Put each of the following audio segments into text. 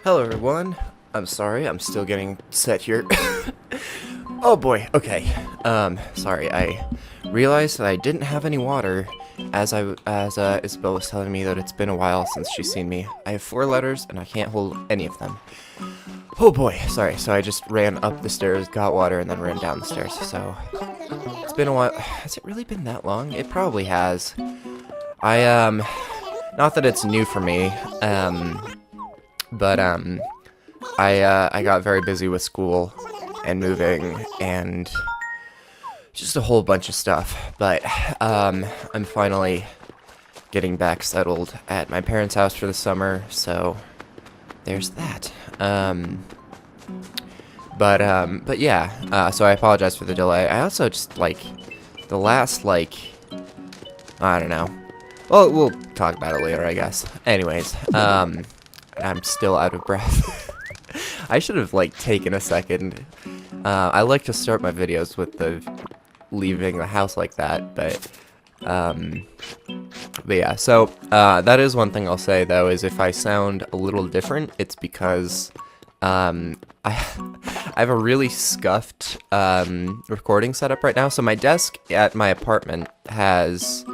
Hello everyone. I'm sorry, I'm still getting set here. Oh boy, okay. Sorry, I realized that I didn't have any water as Isabel was telling me that it's been a while since she's seen me. I have 4 letters and I can't hold any of them. Oh boy, sorry. So I just ran up the stairs, got water, and then ran down the stairs. So it's been a while. Has it really been that long? It probably has. Not that it's new for me, but I got very busy with school and moving and just a whole bunch of stuff. But I'm finally getting back settled at my parents' house for the summer, so there's that. But yeah, so I apologize for the delay. I also just, the last, I don't know. Well, we'll talk about it later, I guess. Anyways, I'm still out of breath. I should have, taken a second. I like to start my videos with the leaving the house like that, but yeah, so, that is one thing I'll say, though, is if I sound a little different, it's because, I have a really scuffed, recording setup right now. So my desk at my apartment has,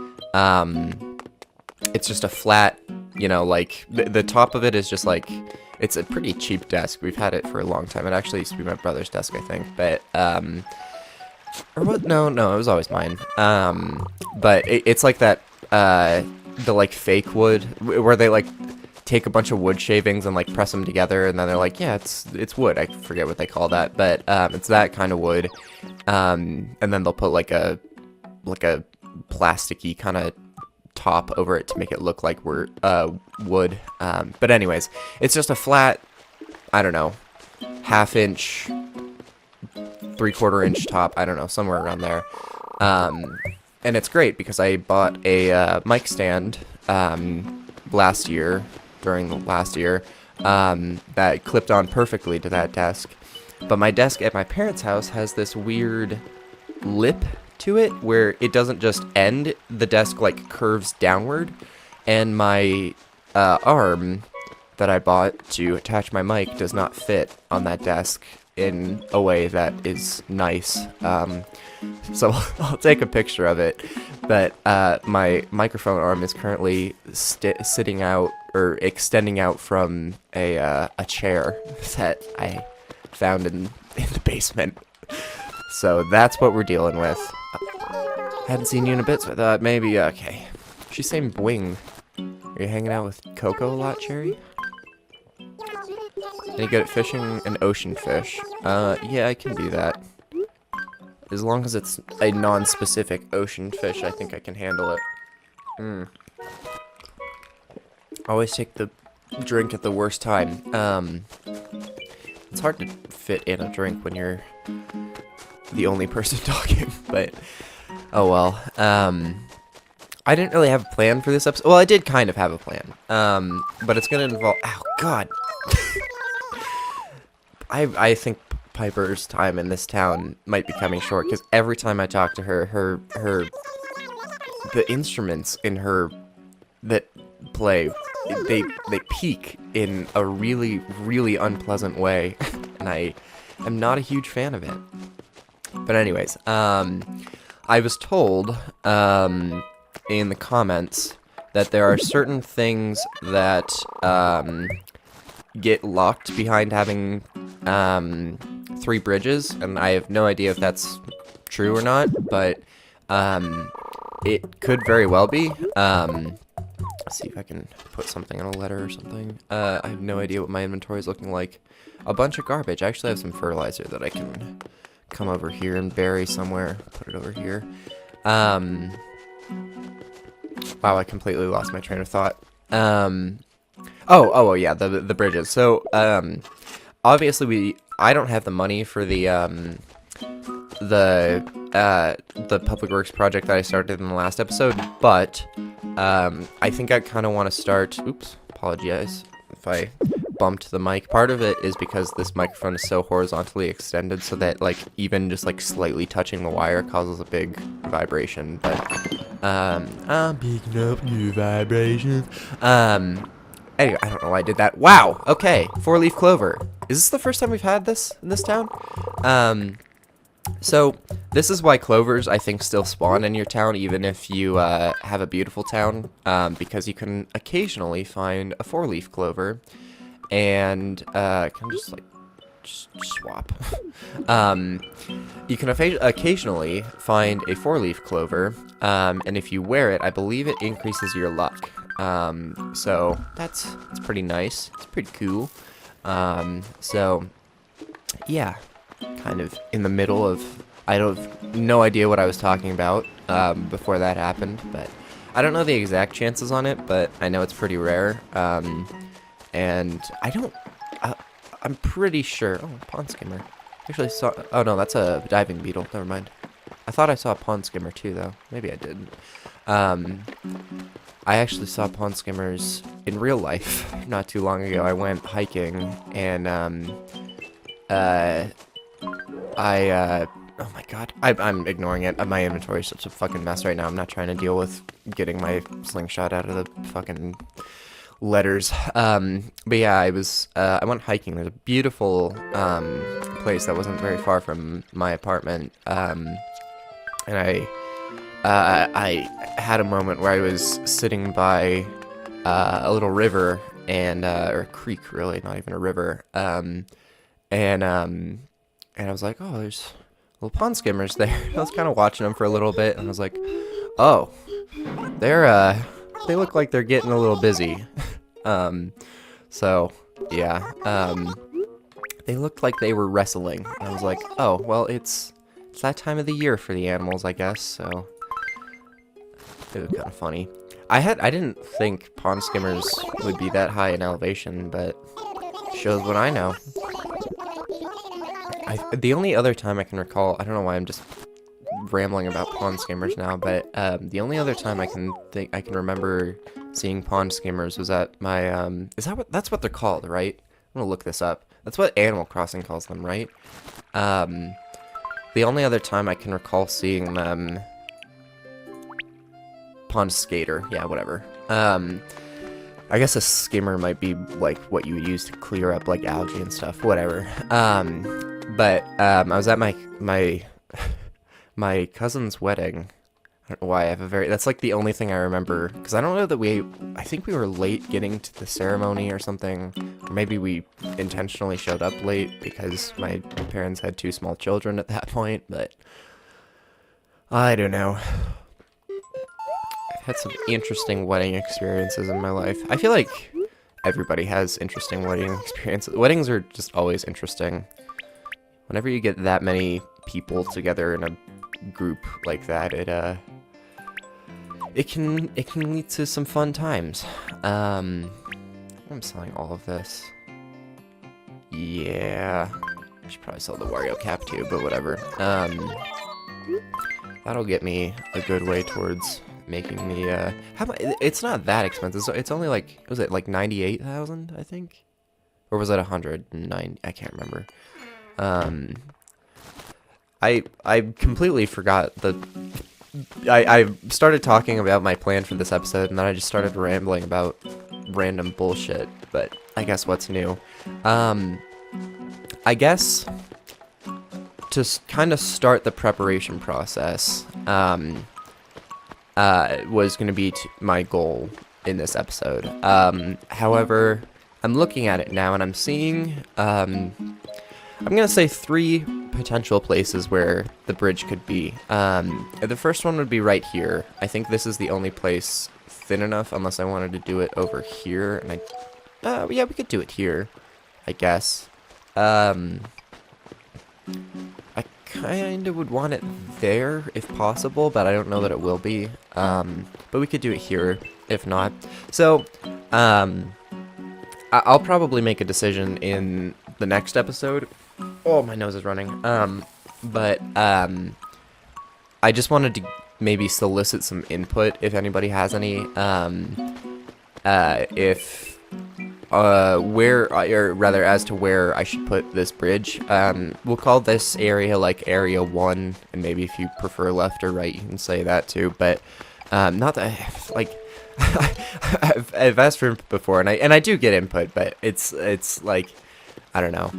it's just a flat, the top of it is just, it's a pretty cheap desk. We've had it for a long time. It actually used to be my brother's desk, I think, but, or what? No, it was always mine. But it's like that, the, fake wood, where they, take a bunch of wood shavings and press them together, and then they're like, yeah, it's wood. I forget what they call that, but it's that kind of wood. And then they'll put like a plasticky kind of top over it to make it look like we're wood. But anyways, it's just a flat, I don't know, 1/2 inch, 3/4 inch top. I don't know, somewhere around there. And it's great because I bought a mic stand during the last year, that clipped on perfectly to that desk. But my desk at my parents' house has this weird lip to it where it doesn't just end, the desk curves downward, and my arm that I bought to attach my mic does not fit on that desk in a way that is nice. So I'll take a picture of it, but my microphone arm is currently sitting out, or extending out from a chair that I found in the basement. So that's what we're dealing with. Hadn't seen you in a bit, so I thought maybe, okay. She's saying Bwing. Are you hanging out with Coco a lot, Cherry? Any good at fishing an ocean fish? Yeah, I can do that. As long as it's a non-specific ocean fish, I think I can handle it. Always take the drink at the worst time. It's hard to fit in a drink when you're the only person talking, but oh well. I didn't really have a plan for this episode. Well, I did kind of have a plan. But it's gonna involve, oh god. I think Piper's time in this town might be coming short, because every time I talk to her, the instruments in her that play, they peak in a really, really unpleasant way, and I'm not a huge fan of it. But anyways, I was told in the comments that there are certain things that get locked behind having 3 bridges, and I have no idea if that's true or not, but it could very well be. Let's see if I can put something in a letter or something. I have no idea what my inventory is looking like. A bunch of garbage. I actually have some fertilizer that I can come over here and bury somewhere. Put it over here. Wow, I completely lost my train of thought. Oh yeah, the bridges. So, obviously I don't have the money for the public works project that I started in the last episode, but I think I kind of want to start. Oops, apologize if I bumped the mic. Part of it is because this microphone is so horizontally extended, so that even just slightly touching the wire causes a big vibration. But I'm picking up new vibrations. Anyway, I don't know why I did that. Wow. Okay. 4-leaf clover. Is this the first time we've had this in this town? So this is why clovers, I think, still spawn in your town, even if you have a beautiful town, because you can occasionally find a 4-leaf clover, and can I just like swap? You can occasionally find a 4-leaf clover, and if you wear it, I believe it increases your luck. So that's pretty nice. It's pretty cool. So yeah, kind of in the middle of, I have no idea what I was talking about before that happened, but I don't know the exact chances on it, but I know it's pretty rare. And I'm pretty sure. Oh, pond skimmer. Actually saw. Oh no, that's a diving beetle. Never mind. I thought I saw a pond skimmer too, though. Maybe I didn't. I actually saw pond skimmers in real life not too long ago. I went hiking and oh my god, I'm ignoring it. My inventory is such a fucking mess right now. I'm not trying to deal with getting my slingshot out of the fucking letters. But yeah, I went hiking. There's a beautiful place that wasn't very far from my apartment. And I had a moment where I was sitting by a little river and or a creek, really, not even a river. And I was like, oh, there's little pond skimmers there. I was kind of watching them for a little bit, and I was like, oh, they look like they're getting a little busy. So yeah, they looked like they were wrestling. And I was like, oh, well, it's that time of the year for the animals, I guess. So it was kind of funny. I didn't think pond skimmers would be that high in elevation, but shows what I know. The only other time I can recall, I don't know why I'm just rambling about pond skimmers now, but the only other time I can remember seeing pond skimmers was at my that's what they're called, right? I'm gonna look this up. That's what Animal Crossing calls them, right? The only other time I can recall seeing them, pond skater, yeah, whatever. I guess a skimmer might be like what you would use to clear up like algae and stuff, whatever. But I was at my my cousin's wedding. I don't know why I have that's like the only thing I remember, because I don't know that I think we were late getting to the ceremony or something, or maybe we intentionally showed up late because my parents had 2 small children at that point, but I don't know. I've had some interesting wedding experiences in my life. I feel like everybody has interesting wedding experiences. Weddings are just always interesting. Whenever you get that many people together in a group like that, it can lead to some fun times. I'm selling all of this. Yeah, I should probably sell the Wario cap too, but whatever. That'll get me a good way towards making the it's not that expensive. So it's only like, was it like 98,000, I think, or was it 109? I can't remember. I completely forgot I started talking about my plan for this episode, and then I just started rambling about random bullshit, but I guess what's new? I guess to kind of start the preparation process, was going to be my goal in this episode. However, I'm looking at it now, and I'm seeing, I'm going to say 3 potential places where the bridge could be. The first one would be right here. I think this is the only place thin enough, unless I wanted to do it over here, and yeah, we could do it here, I guess. I kind of would want it there if possible, but I don't know that it will be. But we could do it here if not. So, I'll probably make a decision in the next episode. Oh, my nose is running. But I just wanted to maybe solicit some input if anybody has any. Or rather, as to where I should put this bridge. We'll call this area like Area 1, and maybe if you prefer left or right, you can say that too. But not that, like, I've asked for input before, and I do get input, but it's like, I don't know.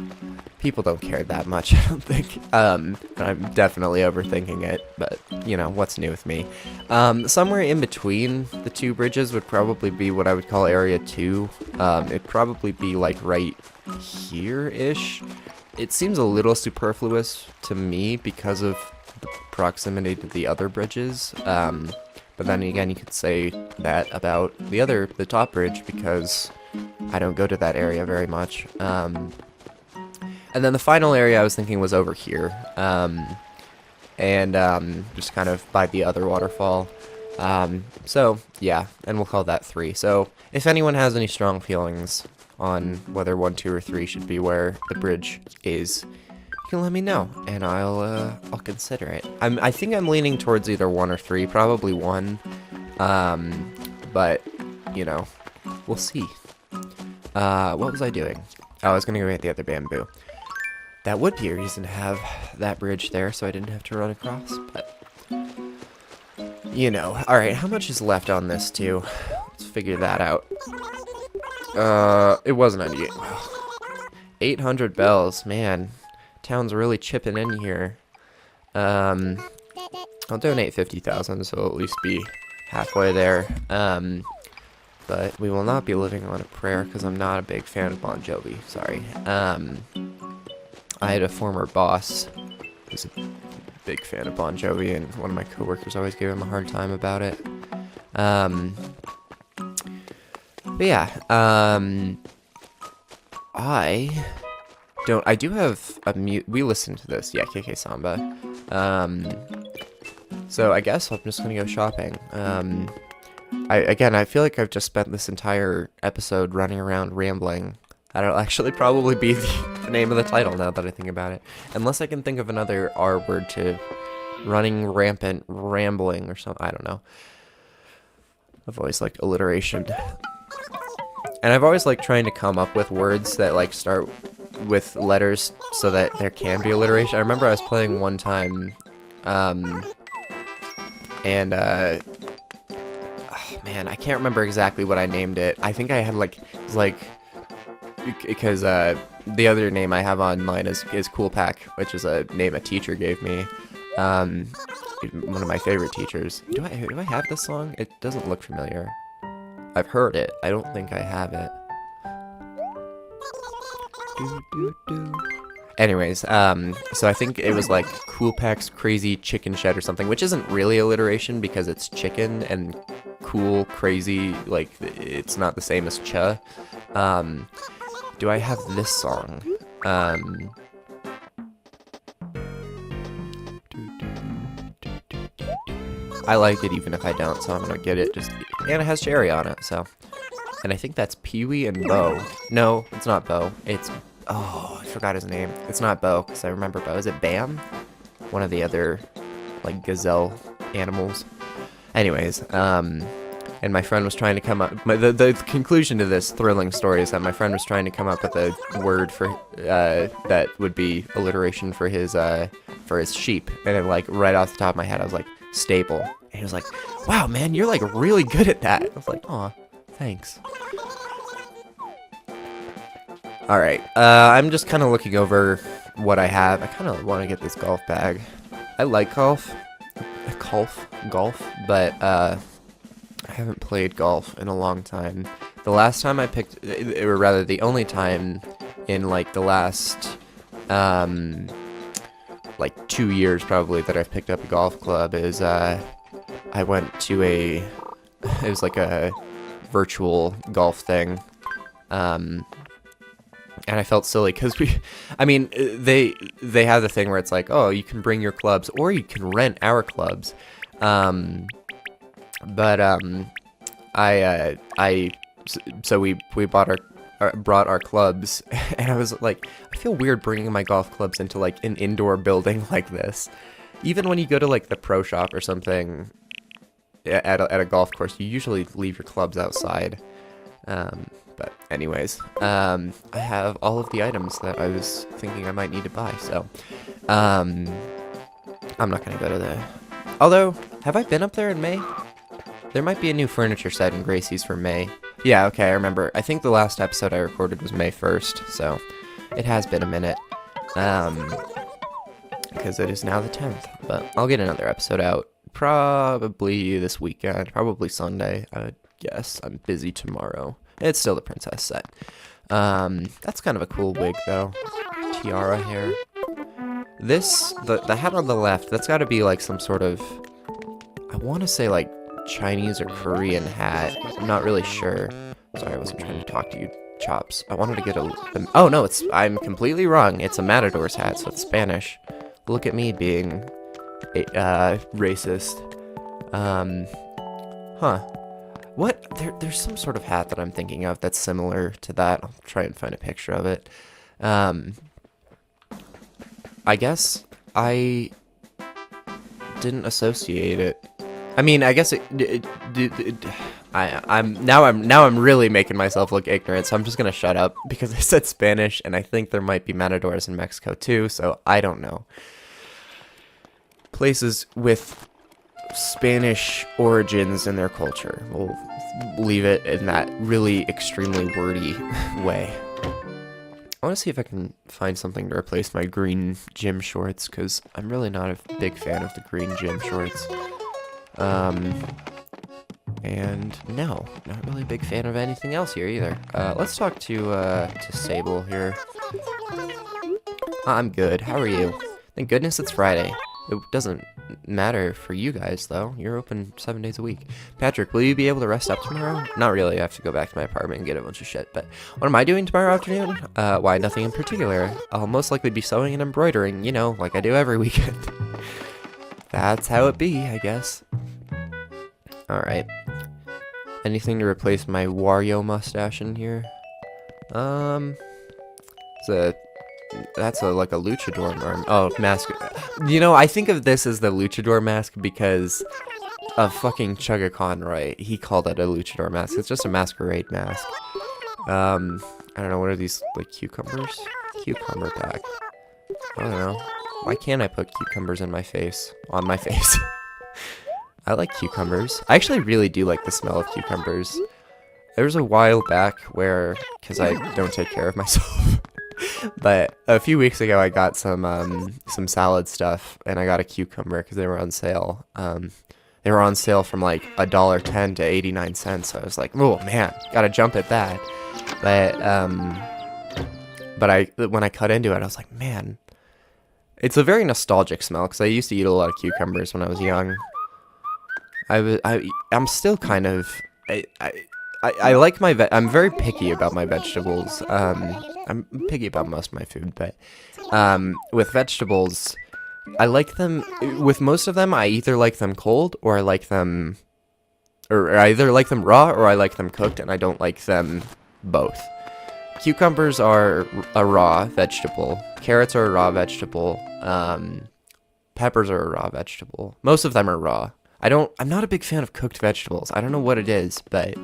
People don't care that much, I don't think. And I'm definitely overthinking it, but, you know, what's new with me? Somewhere in between the two bridges would probably be what I would call Area 2. It'd probably be, like, right here-ish. It seems a little superfluous to me because of the proximity to the other bridges. But then again, you could say that about the top bridge, because I don't go to that area very much. And then the final area I was thinking was over here, just kind of by the other waterfall. So, yeah, and we'll call that 3. So, if anyone has any strong feelings on whether 1, 2, or 3 should be where the bridge is, you can let me know, and I'll consider it. I think I'm leaning towards either 1 or 3, probably 1, but, you know, we'll see. What was I doing? Oh, I was gonna go get the other bamboo. That would be a reason to have that bridge there, so I didn't have to run across, but, you know. Alright, how much is left on this, too? Let's figure that out. It wasn't any... 800 bells, man. Town's really chipping in here. I'll donate 50,000, so I'll at least be halfway there. But we will not be living on a prayer, because I'm not a big fan of Bon Jovi, sorry. I had a former boss who's a big fan of Bon Jovi, and one of my coworkers always gave him a hard time about it. But yeah, I do have a we listened to this, yeah, KK Samba. So I guess I'm just gonna go shopping. I feel like I've just spent this entire episode running around rambling. That'll actually probably be the name of the title now that I think about it. Unless I can think of another R word to running rampant rambling or something. I don't know. I've always liked alliteration. And I've always liked trying to come up with words that like start with letters so that there can be alliteration. I remember I was playing one time, oh man, I can't remember exactly what I named it. I think I had because the other name I have on mine is Cool Pack, which is a name a teacher gave me. One of my favorite teachers. Do I have this song? It doesn't look familiar. I've heard it. I don't think I have it. Anyways, so I think it was like Cool Pack's Crazy Chicken Shed or something, which isn't really alliteration because it's chicken, and cool, crazy, like, it's not the same as cha. Do I have this song? I like it even if I don't, so I'm gonna get it. And it has cherry on it, so. And I think that's Pee-wee and Bo. No, it's not Bo. It's, oh, I forgot his name. It's not Bo, because I remember Bo. Is it Bam? One of the other, like, gazelle animals. Anyways, and my friend was trying to come up, the conclusion to this thrilling story is that my friend was trying to come up with a word for, that would be alliteration for his sheep. And then, like, right off the top of my head, I was like, stable. And he was like, wow, man, you're, like, really good at that. I was like, aw, thanks. Alright, I'm just kind of looking over what I have. I kind of want to get this golf bag. I like golf, but, I haven't played golf in a long time. The last time I picked, or rather the only time in, like, the last, like 2 years probably that I've picked up a golf club is, I went to it was like a virtual golf thing, and I felt silly because they have the thing where it's like, oh, you can bring your clubs or you can rent our clubs, so we brought our clubs, and I was like, I feel weird bringing my golf clubs into like an indoor building like this. Even when you go to like the pro shop or something at a golf course, you usually leave your clubs outside. But anyways, I have all of the items that I was thinking I might need to buy, so I'm not gonna go to the... Although, have I been up there in May? There might be a new furniture set in Gracie's for May. Yeah, okay, I remember. I think the last episode I recorded was May 1st, so it has been a minute. Because it is now the 10th. But I'll get another episode out probably this weekend, probably Sunday. I would guess. I'm busy tomorrow. It's still the princess set. That's kind of a cool wig, though. Tiara hair. This, the hat on the left, that's got to be like some sort of, I want to say like Chinese or Korean hat. I'm not really sure. Sorry, I wasn't trying to talk to you, Chops. I wanted to get oh no, I'm completely wrong. It's a Matador's hat, so it's Spanish. Look at me being racist. What? There's some sort of hat that I'm thinking of that's similar to that. I'll try and find a picture of it. I guess I didn't associate it. I mean, I guess I'm really making myself look ignorant, so I'm just gonna shut up because I said Spanish, and I think there might be matadors in Mexico too, so I don't know. Places with Spanish origins in their culture. We'll leave it in that really extremely wordy way. I want to see if I can find something to replace my green gym shorts, because I'm really not a big fan of the green gym shorts. And no, not really a big fan of anything else here either. Let's talk to Sable here. I'm good. How are you? Thank goodness it's Friday. It doesn't matter for you guys, though. You're open 7 days a week. Patrick, will you be able to rest up tomorrow? Not really. I have to go back to my apartment and get a bunch of shit. But what am I doing tomorrow afternoon? Why, nothing in particular. I'll most likely be sewing and embroidering, you know, like I do every weekend. That's how it be, I guess. Alright. Anything to replace my Wario mustache in here? That's like a luchador mask. You know, I think of this as the luchador mask because of fucking Chugga Conroy. He called it a luchador mask. It's just a masquerade mask. I don't know, what are these, like, cucumbers? Cucumber pack. I don't know. Why can't I put cucumbers in my face? On my face. I like cucumbers. I actually really do like the smell of cucumbers. There was a while back where, because I don't take care of myself, but a few weeks ago I got some salad stuff, and I got a cucumber because they were on sale. They were on sale from like $1.10 to 89 cents. So I was like, oh man, gotta jump at that. But when I cut into it, I was like, man, it's a very nostalgic smell because I used to eat a lot of cucumbers when I was young. I'm still kind of I like I'm very picky about my vegetables. I'm picky about most of my food, but with vegetables, I like them. With most of them, I either like them cold or I either like them raw or I like them cooked, and I don't like them both. Cucumbers are a raw vegetable. Carrots are a raw vegetable. Peppers are a raw vegetable. Most of them are raw. I'm not a big fan of cooked vegetables. I don't know what it is, but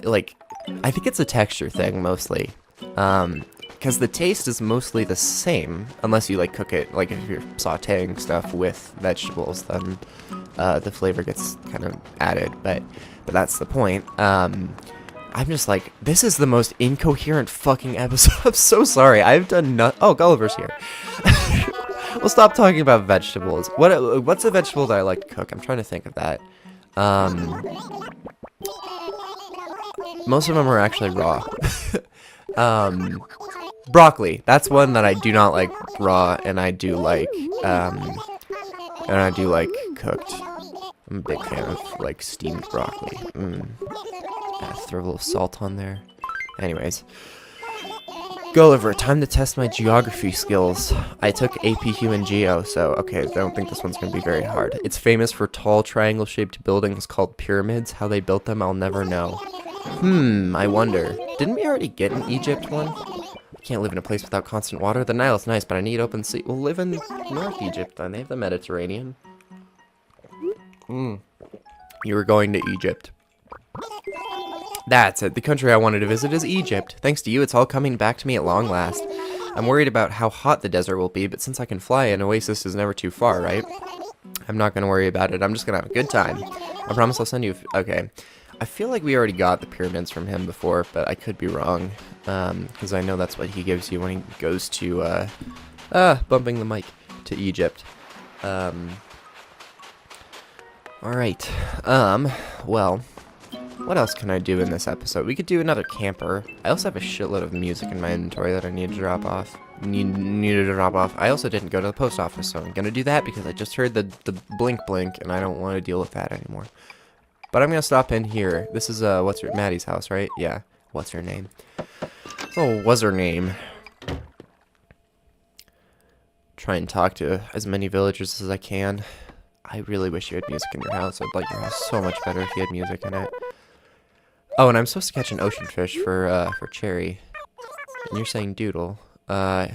like, I think it's a texture thing mostly. Because the taste is mostly the same, unless you like cook it, like if you're sauteing stuff with vegetables, then the flavor gets kind of added, but that's the point. I'm just like, this is the most incoherent fucking episode. I'm so sorry. I've done oh, Gulliver's here. We'll stop talking about vegetables. What's a vegetable that I like to cook? I'm trying to think of that. Most of them are actually raw. Broccoli. That's one that I do not like raw, and I do like cooked. I'm a big fan of like steamed broccoli. Yeah, throw a little salt on there. Anyways. Gulliver, time to test my geography skills. I took AP Human Geo, so okay, I don't think this one's going to be very hard. It's famous for tall triangle-shaped buildings called pyramids. How they built them, I'll never know. I wonder. Didn't we already get an Egypt one? I can't live in a place without constant water. The Nile is nice, but I need open sea. We'll live in North Egypt, then. They have the Mediterranean. You were going to Egypt. That's it. The country I wanted to visit is Egypt. Thanks to you, it's all coming back to me at long last. I'm worried about how hot the desert will be, but since I can fly, an oasis is never too far, right? I'm not going to worry about it. I'm just going to have a good time. I promise I'll send you... Okay. I feel like we already got the pyramids from him before, but I could be wrong. Because I know that's what he gives you when he goes to... bumping the mic to Egypt. Alright. Well... What else can I do in this episode? We could do another camper. I also have a shitload of music in my inventory that I need to drop off. Need to drop off. I also didn't go to the post office, so I'm gonna do that because I just heard the blink blink, and I don't want to deal with that anymore. But I'm gonna stop in here. This is Maddie's house, right? Yeah. What's her name? Oh, what's her name? Try and talk to as many villagers as I can. I really wish you had music in your house. I'd like your house so much better if you had music in it. Oh, and I'm supposed to catch an ocean fish for Cherry. And you're saying Doodle. Wow,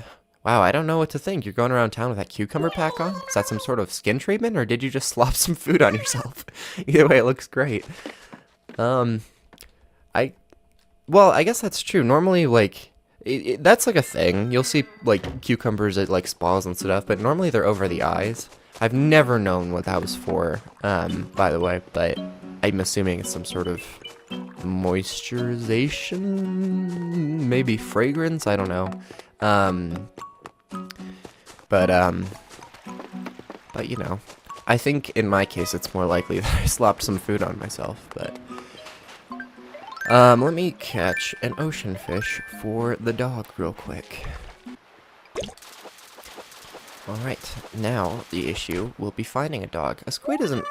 I don't know what to think. You're going around town with that cucumber pack on? Is that some sort of skin treatment, or did you just slop some food on yourself? Either way, it looks great. Well, I guess that's true. Normally, like, that's like a thing. You'll see, like, cucumbers at, like, spas and stuff, but normally they're over the eyes. I've never known what that was for, by the way, but I'm assuming it's some sort of moisturization, maybe fragrance, I don't know. But you know, I think in my case it's more likely that I slopped some food on myself, but let me catch an ocean fish for the dog real quick. Alright, now the issue will be finding a dog. A squid isn't...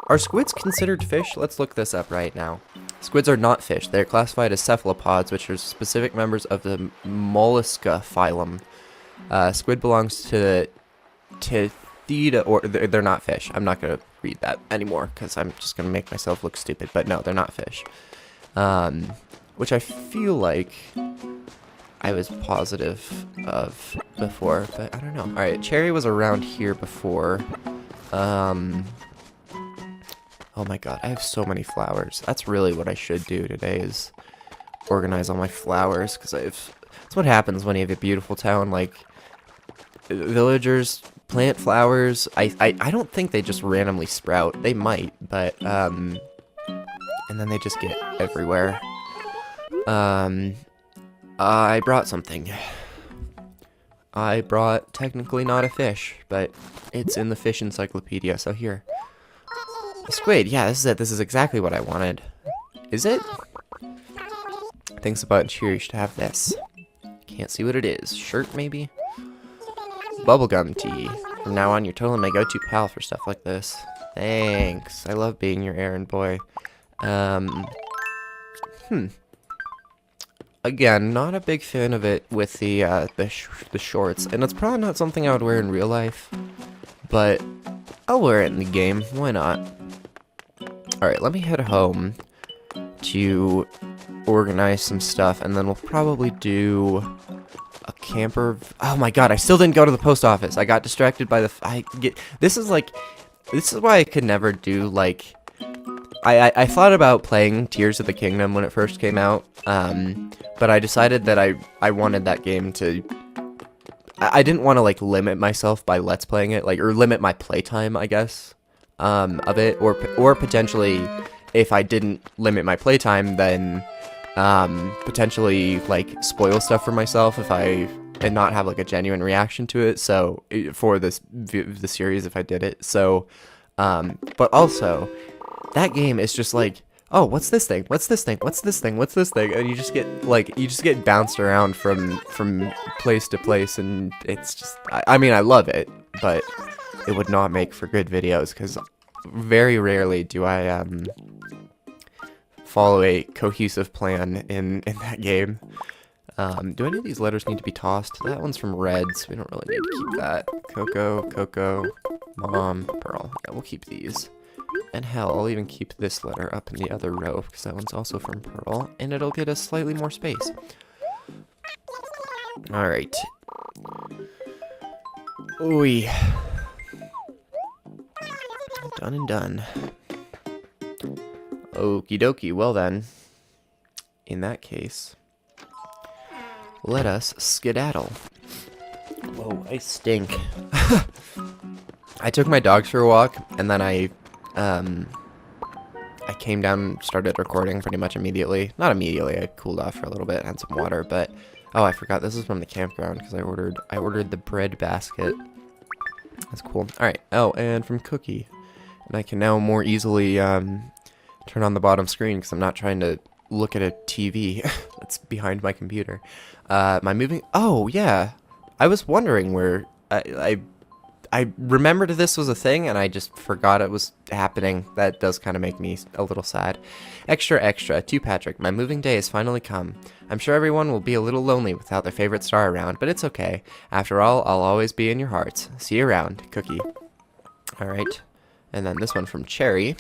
Are squids considered fish? Let's look this up right now. Squids are not fish. They're classified as cephalopods, which are specific members of the mollusca phylum. Squid belongs to Theta, or they're not fish. I'm not going to read that anymore, because I'm just going to make myself look stupid. But no, they're not fish. Which I feel like I was positive of before, but I don't know. Alright, Cherry was around here before. Oh my god, I have so many flowers. That's really what I should do today, is organize all my flowers, because that's what happens when you have a beautiful town. Like, villagers plant flowers. I don't think they just randomly sprout. They might, but, and then they just get everywhere. I brought something. I brought technically not a fish, but it's in the fish encyclopedia, so here. A squid, yeah, this is it. This is exactly what I wanted. Is it? Thanks a bunch. Here, you should have this. Can't see what it is. Shirt, maybe? Bubblegum tea. From now on, you're totally my go-to pal for stuff like this. Thanks. I love being your errand boy. Again, not a big fan of it with the shorts, and it's probably not something I would wear in real life, but I'll wear it in the game. Why not? Alright, let me head home to organize some stuff, and then we'll probably do a camper. Oh my god, I still didn't go to the post office. I got distracted by this is why I could never do, like, I thought about playing Tears of the Kingdom when it first came out, but I decided that I wanted that game to... I didn't want to, like, limit myself by Let's Playing it, like, or limit my playtime, I guess, of it, or potentially, if I didn't limit my playtime, then, potentially, like, spoil stuff for myself and not have, like, a genuine reaction to it, so, for the series if I did it, so, but also... That game is just like, oh, what's this thing? What's this thing? What's this thing? What's this thing? And you just get bounced around from place to place, and it's just, I mean, I love it, but it would not make for good videos, because very rarely do I follow a cohesive plan in that game. Do any of these letters need to be tossed? That one's from Red, so we don't really need to keep that. Coco, Mom, Pearl. Yeah, we'll keep these. And hell, I'll even keep this letter up in the other row, because that one's also from Pearl, and it'll get us slightly more space. Alright. Ooh. Done and done. Okie dokie, well then. In that case, let us skedaddle. Whoa, I stink. I took my dogs for a walk, and then I came down and started recording pretty much immediately. Not immediately, I cooled off for a little bit, had some water, but oh, I forgot this is from the campground because I ordered the bread basket. That's cool. All right. Oh, and from Cookie. And I can now more easily turn on the bottom screen because I'm not trying to look at a TV that's behind my computer. My moving. Oh yeah, I was wondering where I remembered this was a thing and I just forgot it was happening. That does kind of make me a little sad. Extra, extra. To Patrick, my moving day has finally come. I'm sure everyone will be a little lonely without their favorite star around, but it's okay. After all, I'll always be in your hearts. See you around, Cookie. All right. And then this one from Cherry.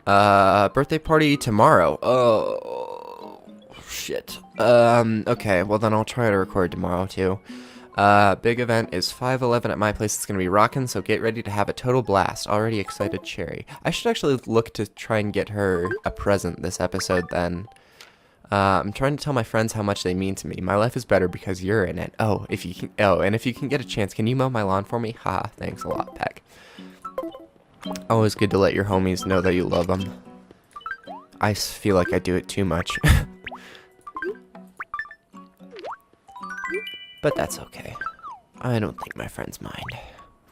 Birthday party tomorrow. Oh, shit. Okay, well then I'll try to record tomorrow too. Big event is 5/11 at my place. It's gonna be rockin', so get ready to have a total blast. Already excited, Cherry. I should actually look to try and get her a present this episode then. I'm trying to tell my friends how much they mean to me. My life is better because you're in it. Oh, if you can get a chance, can you mow my lawn for me? Haha, thanks a lot, Peck. Always good to let your homies know that you love them. I feel like I do it too much. But that's okay. I don't think my friends mind.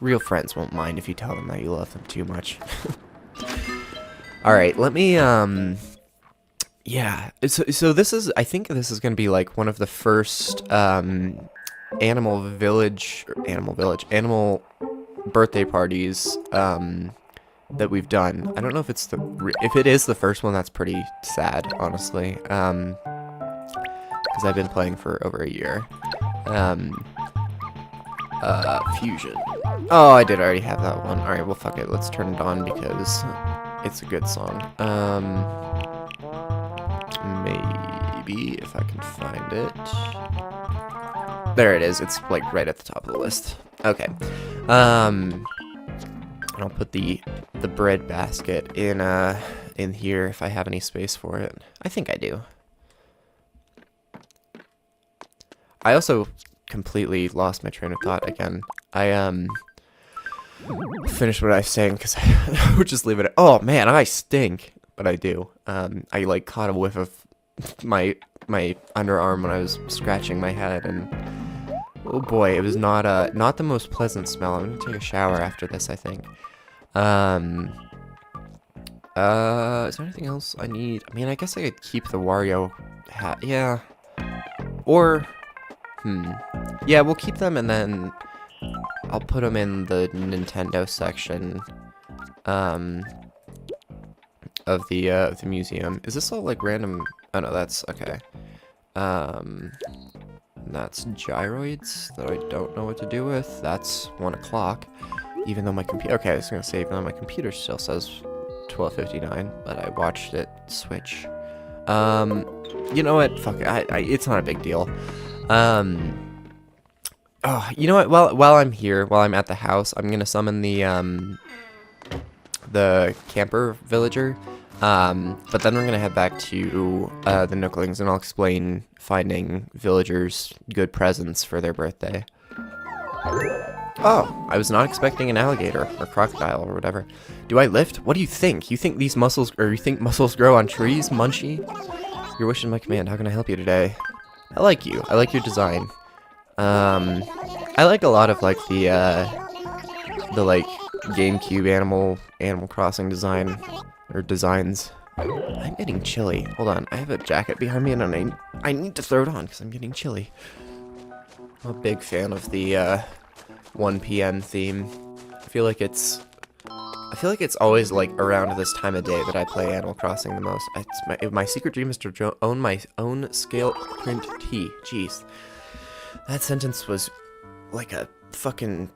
Real friends won't mind if you tell them that you love them too much. Alright, let me, yeah. So this is, I think this is going to be like one of the first, animal birthday parties, that we've done. I don't know if it's if it is the first one, that's pretty sad, honestly. Because I've been playing for over a year. Fusion. Oh, I did already have that one. Alright, well, fuck it. Let's turn it on because it's a good song. Maybe if I can find it. There it is. It's like right at the top of the list. Okay. And I'll put the bread basket in here if I have any space for it. I think I do. I also completely lost my train of thought again. I finished what I was saying because I would just leave it. Oh man, I stink, but I do. I like caught a whiff of my underarm when I was scratching my head, and oh boy, it was not the most pleasant smell. I'm gonna take a shower after this, I think. Is there anything else I need? I mean, I guess I could keep the Wario hat. Yeah. Or yeah, we'll keep them, and then I'll put them in the Nintendo section of the museum. Is this all like random? Oh no, that's okay. That's gyroids that I don't know what to do with. That's 1 o'clock. Even though my computer, okay, I was gonna say, even though my computer still says 12:59, but I watched it switch. You know what? Fuck it. It's not a big deal. Oh, you know what? While I'm here, while I'm at the house, I'm gonna summon the camper villager. But then we're gonna head back to the Nooklings, and I'll explain finding villagers good presents for their birthday. Oh, I was not expecting an alligator or crocodile or whatever. Do I lift? What do you think? You think these muscles, or you think muscles grow on trees, Munchie? Your wish is my command. How can I help you today? I like you. I like your design. I like a lot of like the like GameCube Animal Crossing design or designs. I'm getting chilly. Hold on, I have a jacket behind me, and I need to throw it on because I'm getting chilly. I'm a big fan of the 1 p.m. theme. I feel like it's always like around this time of day that I play Animal Crossing the most. My secret dream is to own my own scale print tee. Jeez. That sentence was like a fucking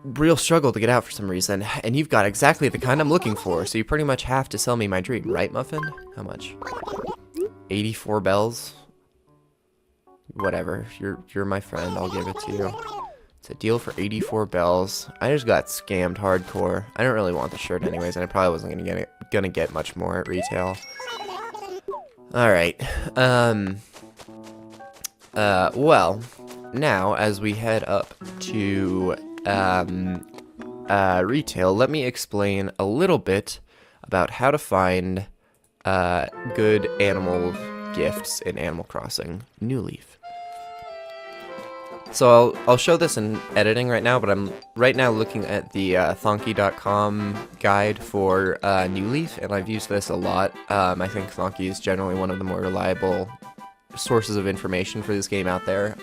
real struggle to get out for some reason, and you've got exactly the kind I'm looking for, so you pretty much have to sell me my dream, right, Muffin? How much? 84 bells? Whatever. You're my friend. I'll give it to you. It's a deal for 84 bells. I just got scammed hardcore. I don't really want the shirt anyways, and I probably wasn't gonna get much more at retail. Alright. Well, now as we head up to retail, let me explain a little bit about how to find good animal gifts in Animal Crossing New Leaf. So I'll show this in editing right now, but I'm right now looking at the Thonky.com guide for New Leaf, and I've used this a lot. I think Thonky is generally one of the more reliable sources of information for this game out there,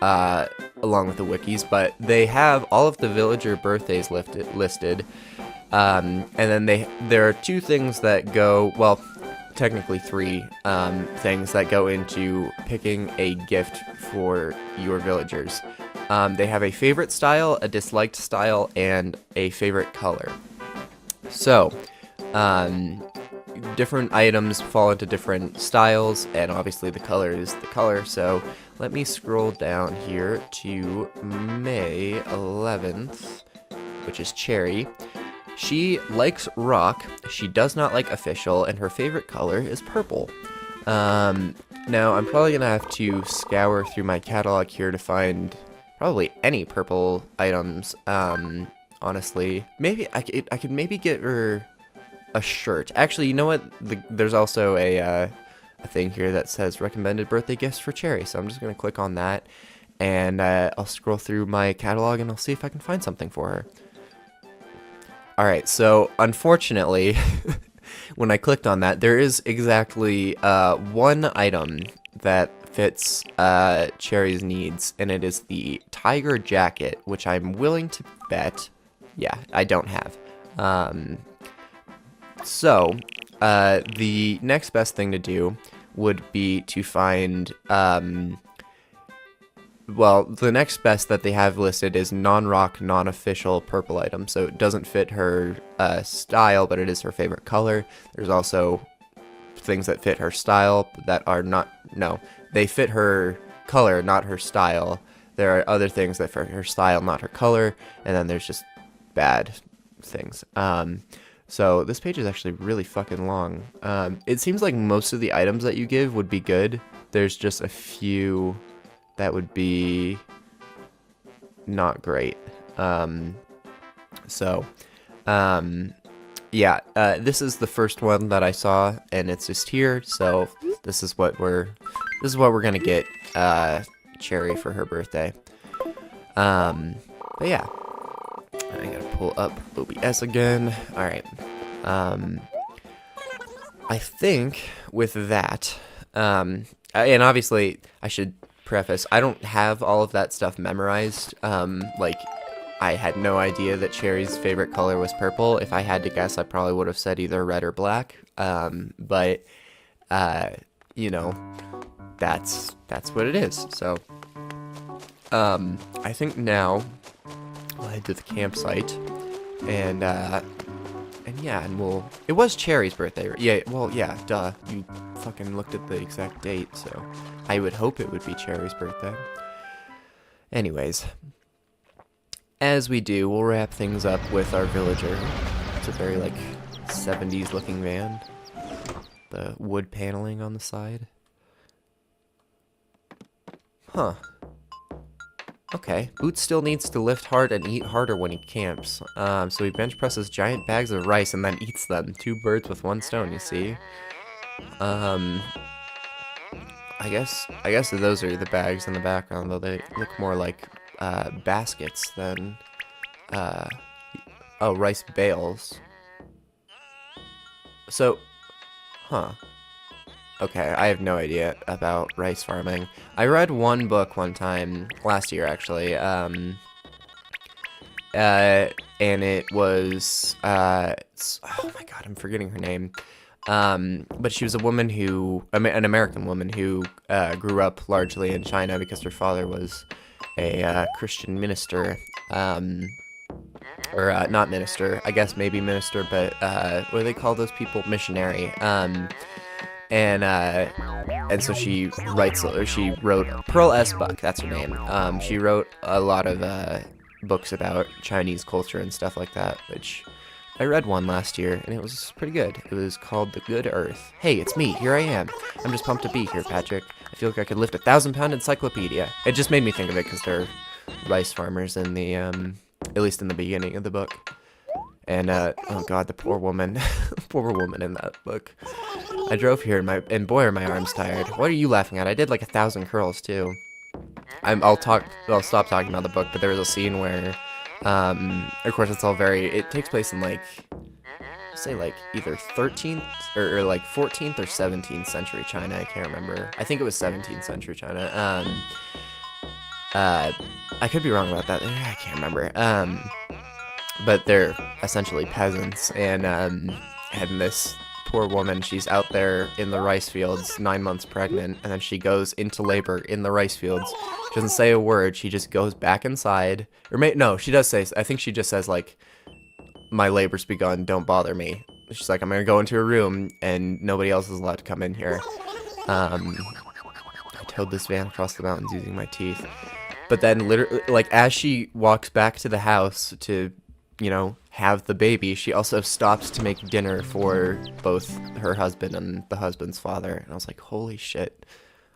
along with the wikis, but they have all of the villager birthdays listed, and then there are two things that go, well, technically three things that go into picking a gift for your villagers. They have a favorite style, a disliked style, and a favorite color. So, different items fall into different styles, and obviously the color is the color. So let me scroll down here to May 11th, which is Cherry. She likes rock, she does not like official, and her favorite color is purple. Now, I'm probably going to have to scour through my catalog here to find probably any purple items, honestly. Maybe I could maybe get her a shirt. Actually, you know what? There's also a thing here that says recommended birthday gifts for Cherry, so I'm just going to click on that, and I'll scroll through my catalog, and I'll see if I can find something for her. Alright, so unfortunately, when I clicked on that, there is exactly one item that fits Cherry's needs, and it is the tiger jacket, which I'm willing to bet, yeah, I don't have. So, the next best thing to do would be to find, well, the next best that they have listed is non-rock, non-official purple item. So it doesn't fit her style, but it is her favorite color. There's also things that fit her style that are not, no, they fit her color, not her style. There are other things that fit her style, not her color, and then there's just bad things. So this page is actually really fucking long. It seems like most of the items that you give would be good. There's just a few that would be not great. Yeah, this is the first one that I saw, and it's just here. So this is what we're gonna get Cherry for her birthday. But yeah, I gotta pull up OBS again. All right. I think with that, and obviously I should preface, I don't have all of that stuff memorized. Like, I had no idea that Cherry's favorite color was purple. If I had to guess, I probably would have said either red or black. But you know, that's what it is. So, I think now we'll head to the campsite, and yeah, and it was Cherry's birthday, right? Yeah, well, yeah, duh. You fucking looked at the exact date, so I would hope it would be Cherry's birthday. Anyways, as we do, we'll wrap things up with our villager. It's a very, like, 70s looking van. The wood paneling on the side. Huh. Okay. Boots still needs to lift hard and eat harder when he camps. So he bench presses giant bags of rice and then eats them. 2 birds with 1 stone, you see? I guess those are the bags in the background, though they look more like baskets than oh, rice bales. So, huh. Okay, I have no idea about rice farming. I read one book one time, last year actually, and it was, oh my god, I'm forgetting her name. But she was a woman who, an American woman who grew up largely in China because her father was a Christian minister, or not minister, I guess maybe minister, but what do they call those people? Missionary. And so she wrote, Pearl S. Buck, that's her name. She wrote a lot of books about Chinese culture and stuff like that, which I read one last year, and it was pretty good. It was called The Good Earth. Hey, it's me, here I am. I'm just pumped to be here, Patrick. I feel like I could lift a 1,000-pound encyclopedia. It just made me think of it because they're rice farmers in the at least in the beginning of the book. And oh god, the poor woman, poor woman in that book. I drove here and boy are my arms tired. What are you laughing at? I did like 1,000 curls too. I'll stop talking about the book, but there was a scene where, of course it takes place in like, say like either 13th or like 14th or 17th century China. I can't remember. I think it was 17th century China. I could be wrong about that. I can't remember. But they're essentially peasants, and this poor woman, she's out there in the rice fields, 9 months pregnant, and then she goes into labor in the rice fields. She doesn't say a word. She just goes back inside. No, she does say, I think she just says, like, my labor's begun, don't bother me. She's like, I'm gonna go into a room, and nobody else is allowed to come in here. I towed this van across the mountains using my teeth. But then, literally, like, as she walks back to the house to, you know, have the baby, she also stops to make dinner for both her husband and the husband's father. And I was like, holy shit,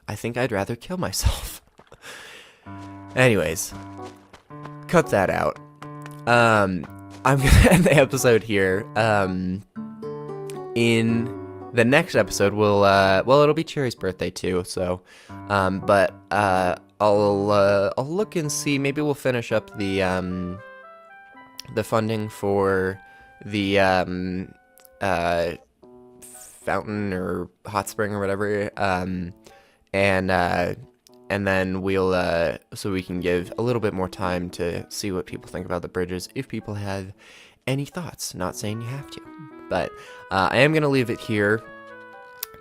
I think I'd rather kill myself. Anyways, cut that out. I'm gonna end the episode here. In the next episode, it'll be Cherry's birthday too, so, but, I'll look and see, maybe we'll finish up the funding for the, fountain or hot spring or whatever, and then we'll, so we can give a little bit more time to see what people think about the bridges, if people have any thoughts. Not saying you have to, but, I am gonna leave it here.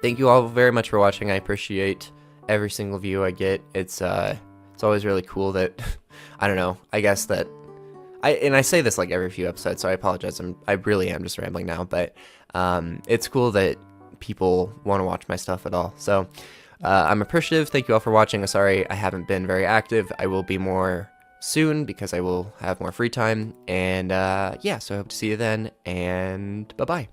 Thank you all very much for watching. I appreciate every single view I get. It's always really cool that, I don't know, I guess that, I say this like every few episodes, so I apologize. I really am just rambling now, but it's cool that people want to watch my stuff at all. So I'm appreciative. Thank you all for watching. I'm sorry I haven't been very active. I will be more soon because I will have more free time. And yeah, so I hope to see you then, and bye-bye.